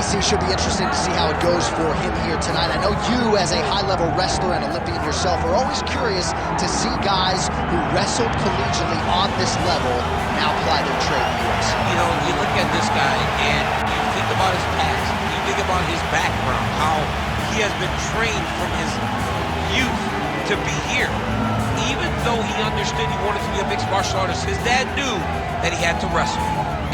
DC, should be interesting to see how it goes for him here tonight. I know you, as a high-level wrestler and Olympian yourself, are always curious to see guys who wrestled collegiately on this level now apply their trade in the UFC. You know, you look at this guy and you think about his past, you think about his background, how he has been trained from his youth to be here. Even though he understood he wanted to be a mixed martial artist, his dad knew that he had to wrestle.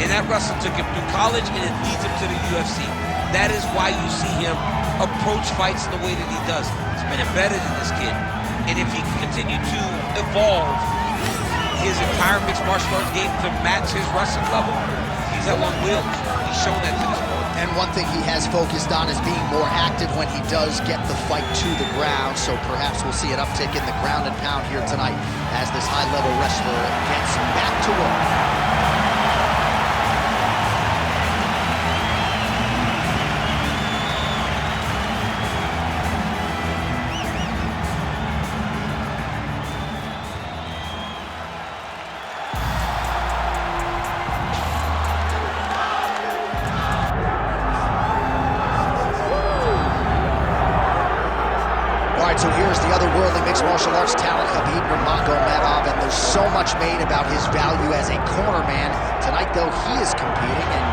And that wrestling took him through college, and it leads him to the UFC. That is why you see him approach fights the way that he does. He's been embedded in this kid. And if he can continue to evolve his entire mixed martial arts game to match his wrestling level, he's at one wheel. He's shown that to this point. And one thing he has focused on is being more active when he does get the fight to the ground. So perhaps we'll see an uptick in the ground and pound here tonight as this high-level wrestler gets back to work. So here's the other worldly mixed martial arts talent, Khabib Nurmagomedov, and there's so much made about his value as a cornerman. Tonight, though, he is competing and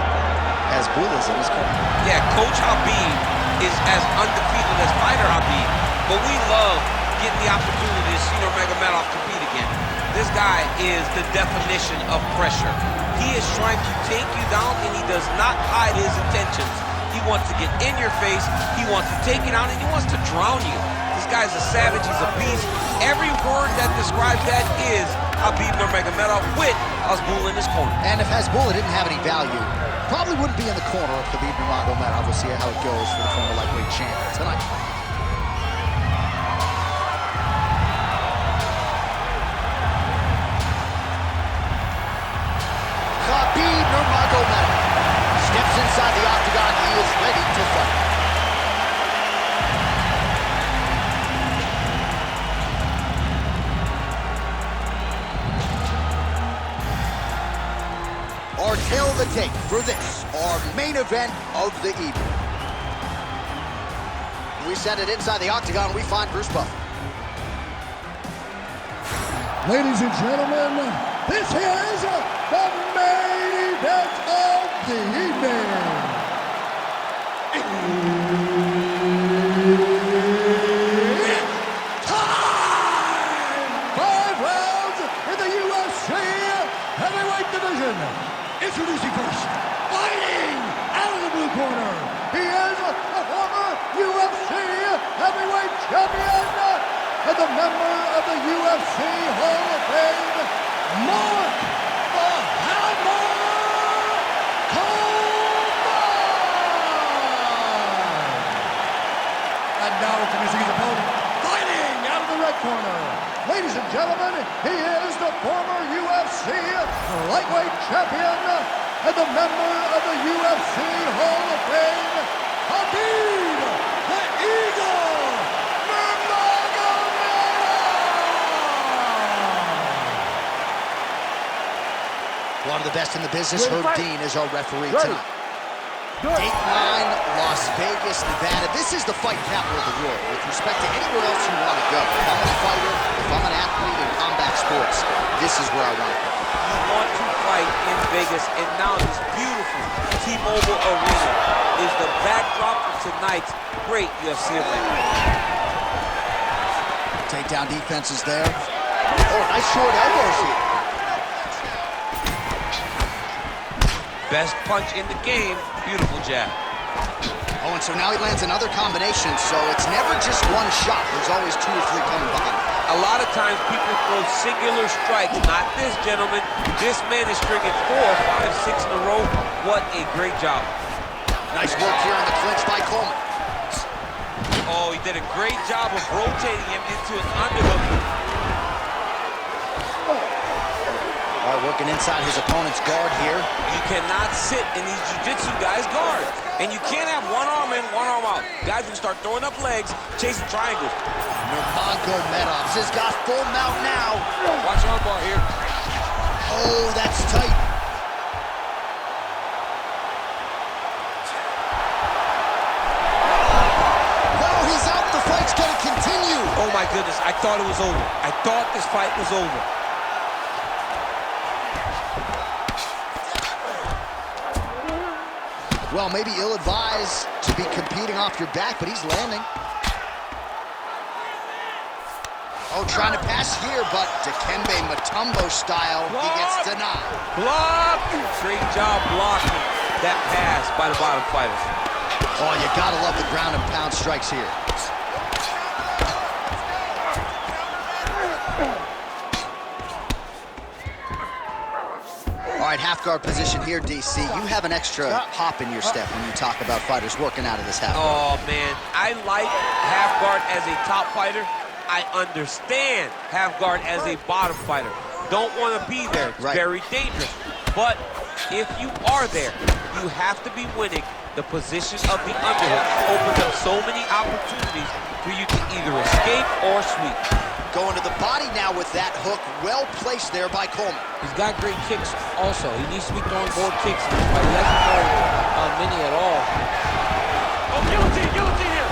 has bullets in his corner. Yeah, Coach Khabib is as undefeated as fighter Khabib, but we love getting the opportunity to see Nurmagomedov compete again. This guy is the definition of pressure. He is trying to take you down, and he does not hide his intentions. He wants to get in your face, he wants to take you down, and he wants to drown you. This guy's a savage, he's a beast. Every word that describes that is Khabib Nurmagomedov with Hasbulla in his corner. And if Hasbulla didn't have any value, probably wouldn't be in the corner of Khabib Nurmagomedov. We'll see how it goes for the former lightweight champion tonight. Khabib Nurmagomedov steps inside the octagon. He is ready to fight. Our tail of the tape for this, our main event of the evening. We send it inside the octagon, we find Bruce Buffer. Ladies and gentlemen, this is the main event of the evening. It's time! 5 rounds in the UFC heavyweight division. Introducing first, fighting out of the blue corner, he is a former UFC heavyweight champion and the member of the UFC Hall of Fame, Mark the Hammer Coleman! And now introducing his opponent, fighting out of the red corner. Ladies and gentlemen, he is the former UFC Lightweight Champion and the member of the UFC Hall of Fame, Khabib the Eagle Nurmagomedov! One of the best in the business, Herb Dean, is our referee tonight. Dateline, Las Vegas, Nevada. This is the fight capital of the world with respect to anywhere else you want to go. If I'm a fighter, if I'm an athlete in combat sports, this is where I want to go. You want to fight in Vegas, and now this beautiful T-Mobile Arena is the backdrop of tonight's great UFC event. Takedown defense is there. Oh, nice short elbows here. Best punch in the game, beautiful jab. Oh, and so now he lands another combination, so it's never just one shot. There's always 2 or 3 coming behind. A lot of times people throw singular strikes, not this gentleman. This man is stringing 4, 5, 6 in a row. What a great job. Nice work here on the clinch by Coleman. Oh, he did a great job of rotating him into an underhook. All right, working inside his opponent's guard here. You cannot sit in these jiu-jitsu guys' guard. And you can't have one arm in, one arm out. Guys will start throwing up legs, chasing triangles. Nurmagomedov has got full mount now. Watch armbar here. Oh, that's tight. my goodness, I thought it was over. I thought this fight was over. Well, maybe ill-advised to be competing off your back, but he's landing. Oh, trying to pass here, but Dikembe Mutombo style, he gets denied. Block! Great job blocking that pass by the bottom fighter. Oh, you gotta love the ground and pound strikes here. All right, half guard position here, DC. You have an extra hop in your step when you talk about fighters working out of this half guard. Oh, man, I like half guard as a top fighter. I understand half guard as a bottom fighter. Don't want to be there. It's very dangerous. But if you are there, you have to be winning. The position of the underhook opens up so many opportunities for you to either escape or sweep. Going to the body now with that hook, well placed there by Coleman. He's got great kicks also. He needs to be throwing more kicks in this fight. He hasn't thrown many at all. Oh, guillotine, guillotine here.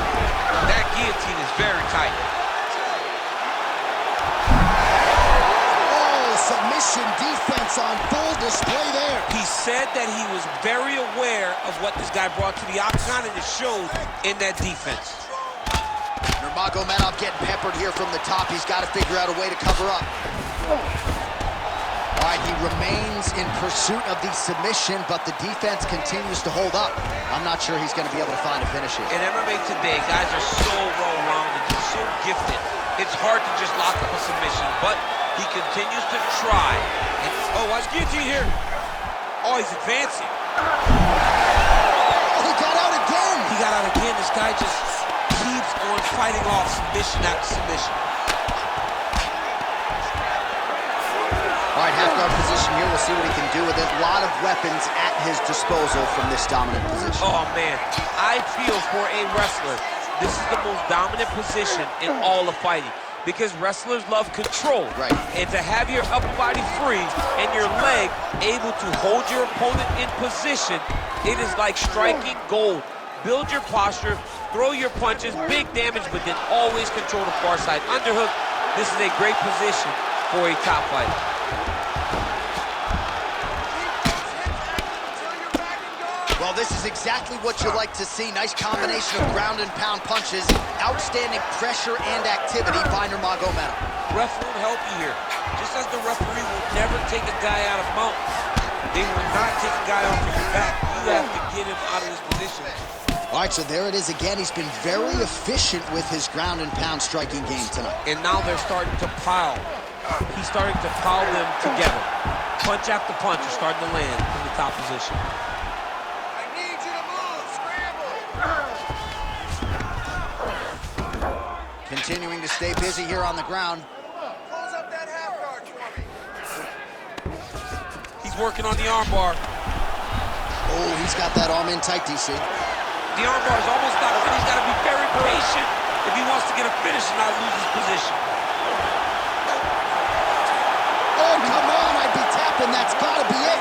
That guillotine is very tight. Submission defense on full display there. He said that he was very aware of what this guy brought to the octagon, and it showed in that defense. Nurmagomedov getting peppered here from the top. He's got to figure out a way to cover up. All right, he remains in pursuit of the submission, but the defense continues to hold up. I'm not sure he's going to be able to find a finish here. In MMA today, guys are so well-rounded, so gifted. It's hard to just lock up a submission, but he continues to try. And, oh, watch guillotine here. Oh, he's advancing. Oh, he got out again. He got out again. This guy just keeps on fighting off submission after submission. All right, half guard position here. We'll see what he can do with it. A lot of weapons at his disposal from this dominant position. Oh, man. I feel for a wrestler, this is the most dominant position in all of fighting, because wrestlers love control. Right. And to have your upper body free and your leg able to hold your opponent in position, it is like striking gold. Build your posture, throw your punches, big damage, but then always control the far side. Underhook, this is a great position for a top fighter. Well, this is exactly what you like to see. Nice combination of ground and pound punches. Outstanding pressure and activity by Nurmagomedov. Ref won't help you here. Just as the referee will never take a guy out of mountains, they will not take a guy off of your back. You have to get him out of his position. All right, so there it is again. He's been very efficient with his ground and pound striking game tonight. And now they're starting to pile. He's starting to pile them together. Punch after punch are starting to land in the top position. Continuing to stay busy here on the ground. Close up that half guard for me. He's working on the armbar. Oh, he's got that arm in tight, DC. The armbar is almost not finished. He's got to be very patient if he wants to get a finish and not lose his position. Oh, come on, I'd be tapping. That's got to be it.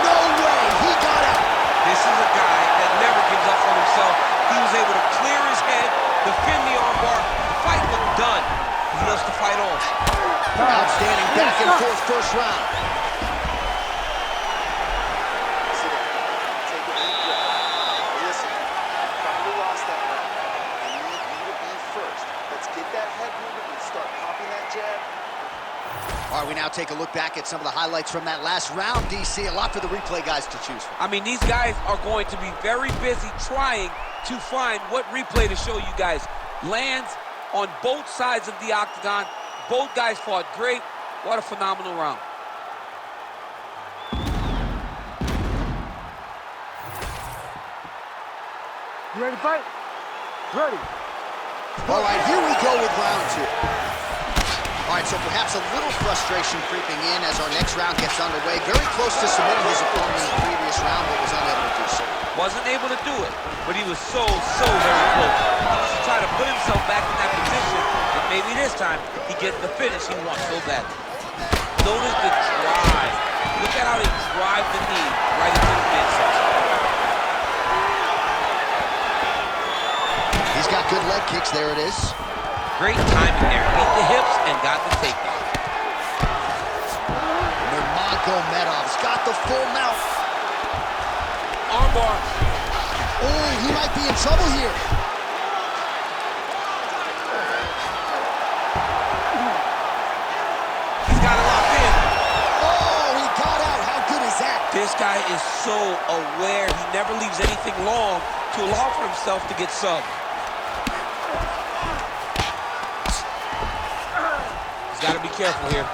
No way, he got it. This is a guy that never gives up on himself. He was able to clear his head, defend the armbar, fight when done. He loves to fight on. Outstanding back and forth first round. Take a deep breath. Listen, you probably lost that round. I need you to be first. Let's get that head moving and start popping that jab. All right, we now take a look back at some of the highlights from that last round, DC. A lot for the replay guys to choose from. I mean, these guys are going to be very busy trying to find what replay to show you guys. Lands on both sides of the octagon. Both guys fought great. What a phenomenal round. You ready to fight? Ready. All right, here we go with round two. All right, so perhaps a little frustration creeping in as our next round gets underway. Very close to submitting his opponent in the previous round, but was unable to do so. Wasn't able to do it, but he was so very close. He needs to try to put himself back in that position, and maybe this time he gets the finish he wants so bad. Notice the drive. Look at how they drive the knee right into the midsection. He's got good leg kicks. There it is. Great timing there. Hit the hips and got the takedown. Nurmagomedov's got the full mount. Armbar. Oh, he might be in trouble here. He's got it locked in. Oh, he got out. How good is that? This guy is so aware. He never leaves anything long to allow for himself to get subbed. He's got to be careful here.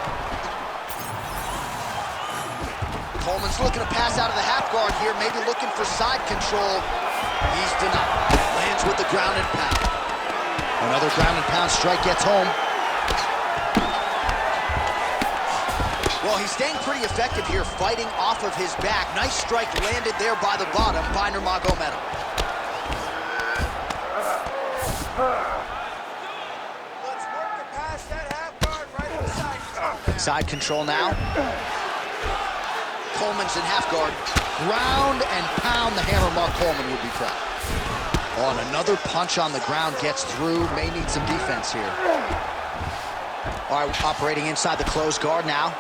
Coleman's looking to pass out of the half guard here, maybe looking for side control. He's denied. Lands with the ground and pound. Another ground and pound strike gets home. Well, he's staying pretty effective here, fighting off of his back. Nice strike landed there by the bottom by Nurmagomedov. Let's work to pass that half guard right on the side. Side control now. Coleman's in half guard. Ground and pound. The hammer mark. Coleman would be proud. Oh, and another punch on the ground gets through. May need some defense here. All right, operating inside the closed guard now.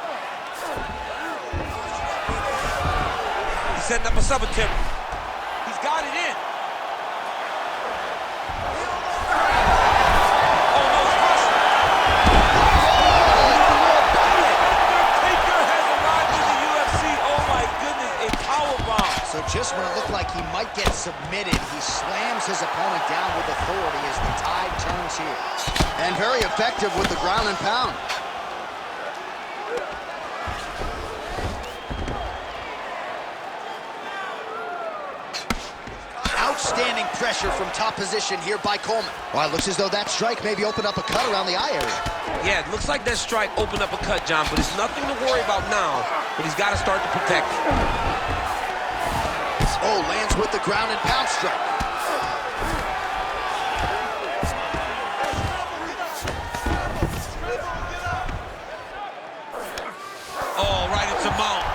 He's setting up a sub attempt. He's got it in. Oh, no, it's Russell. Undertaker has arrived in the UFC. Oh, my goodness, a powerbomb. So just when it looked like he might get submitted, he slams his opponent down with authority as the tide turns here. And very effective with the ground and pound. Outstanding pressure from top position here by Coleman. Well, it looks as though that strike maybe opened up a cut around the eye area. Yeah, it looks like that strike opened up a cut, John, but it's nothing to worry about now, but he's got to start to protect it. Oh, lands with the ground and pound strike. Oh, right into mount.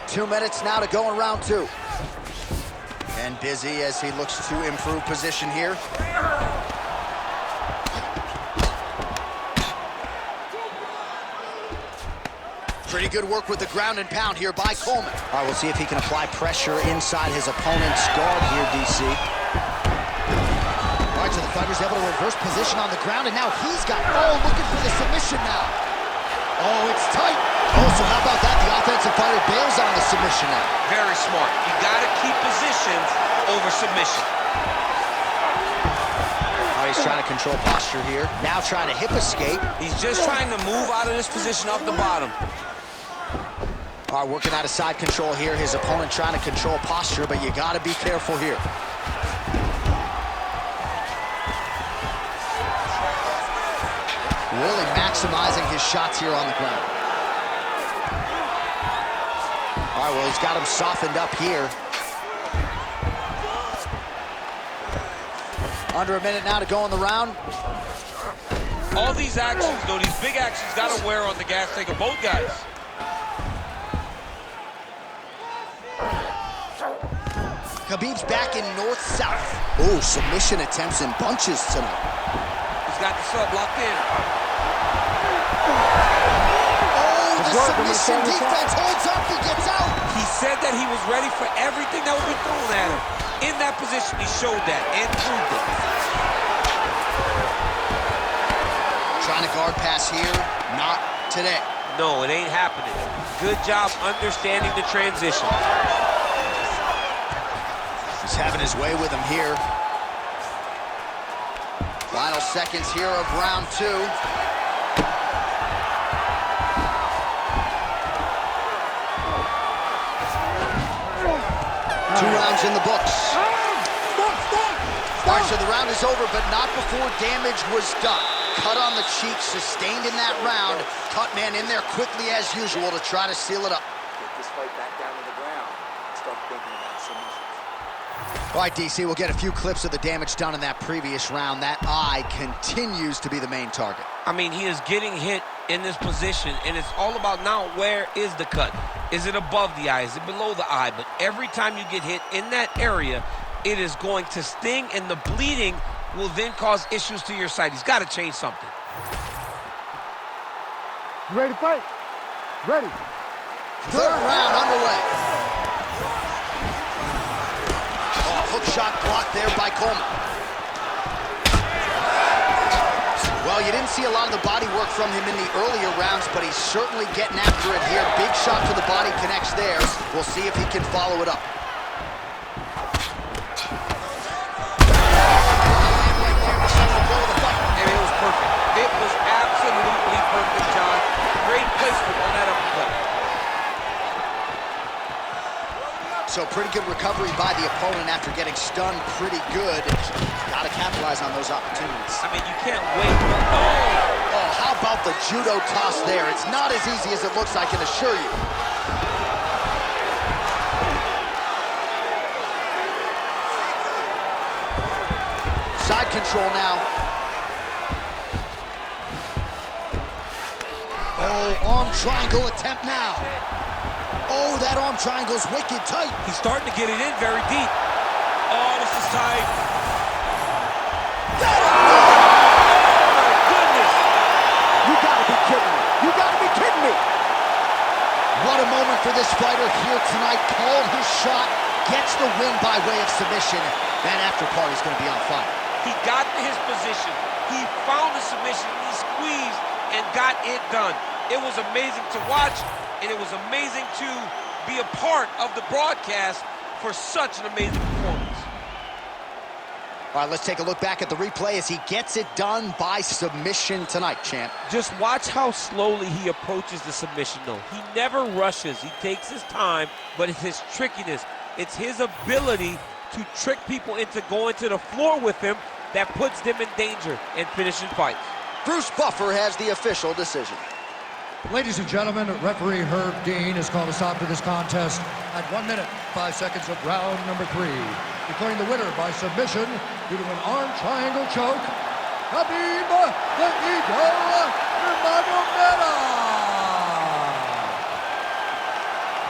2 minutes now to go in round 2. And busy as he looks to improve position here. Pretty good work with the ground and pound here by Coleman. All right, we'll see if he can apply pressure inside his opponent's guard here, DC. All right, so the fighter's able to reverse position on the ground, and now he's got, oh, looking for the submission now. Oh, it's tight. Oh, so how about that? The offensive fighter bails on the submission now. Very smart. You got to keep positions over submission. Oh, he's trying to control posture here. Now trying to hip escape. He's just trying to move out of this position off the bottom. All right, working out of side control here. His opponent trying to control posture, but you got to be careful here. Really maximizing his shots here on the ground. All right, well, he's got him softened up here. Under a minute now to go in the round. All these actions, though, these big actions, got to wear on the gas tank of both guys. Khabib's back in north-south. Oh, submission attempts in bunches tonight. He's got the sub locked in. Oh, the submission defense holds up. He gets out. He said that he was ready for everything that would be thrown at him. In that position, he showed that and proved it. Trying to guard pass here. Not today. No, it ain't happening. Good job understanding the transition. He's having his way with him here. Final seconds here of round 2. 2 rounds in the books. All right, so the round is over, but not before damage was done. Cut on the cheek, sustained in that round. Cut man in there quickly as usual to try to seal it up. Get this fight back down to the ground and start thinking about submissions. All right, DC, we'll get a few clips of the damage done in that previous round. That eye continues to be the main target. I mean, he is getting hit in this position, and it's all about now, where is the cut? Is it above the eye? Is it below the eye? But every time you get hit in that area, it is going to sting, and the bleeding will then cause issues to your sight. He's got to change something. You ready to fight? Ready. Third round underway. Oh, hook shot blocked there by Coleman. Well, you didn't see a lot of the body work from him in the earlier rounds, but he's certainly getting after it here. Big shot to the body connects there. We'll see if he can follow it up. And it was perfect. It was absolutely perfect, John. Great placement on that uppercut. So pretty good recovery by the opponent after getting stunned pretty good. Got to capitalize on those opportunities. I mean, you can't wait. Oh, how about the judo toss there? It's not as easy as it looks, I can assure you. Side control now. Oh, arm triangle attempt now. Oh, that arm triangle's wicked tight. He's starting to get it in very deep. Oh, this is tight. Oh, my goodness. You gotta be kidding me. You gotta be kidding me. What a moment for this fighter here tonight. Called his shot, gets the win by way of submission. That after party's gonna be on fire. He got to his position. He found the submission. He squeezed and got it done. It was amazing to watch, and it was amazing to be a part of the broadcast for such an amazing performance. All right, let's take a look back at the replay as he gets it done by submission tonight, champ. Just watch how slowly he approaches the submission, though. He never rushes. He takes his time, but it's his trickiness. It's his ability to trick people into going to the floor with him that puts them in danger and finishing fights. Bruce Buffer has the official decision. Ladies and gentlemen, referee Herb Dean has called a stop to this contest at 1 minute, 5 seconds of round number 3. Declaring the winner by submission due to an arm triangle choke, Khabib the Eagle Nurmagomedov.